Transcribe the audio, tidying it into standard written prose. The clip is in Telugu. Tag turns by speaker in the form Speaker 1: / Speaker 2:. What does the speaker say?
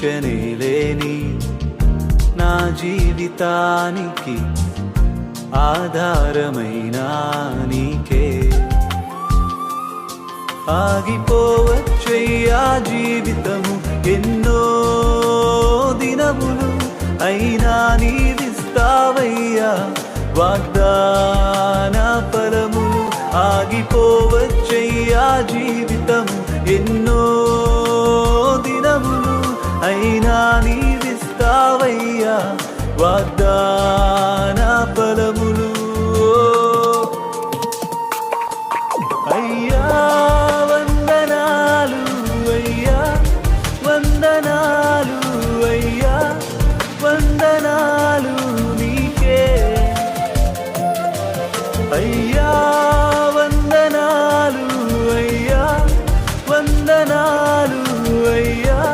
Speaker 1: సూచనే లేని నా జీవితానికి ఆధారమైనా నీకే. ఆగిపోవచ్చయ్యా జీవితము ఎన్నో దినములు, అయినా నీవిస్తావయ్యా వాగ్దాన ఫలములు. ఆగిపోవచ్చయ్యా జీవితము ఎన్నో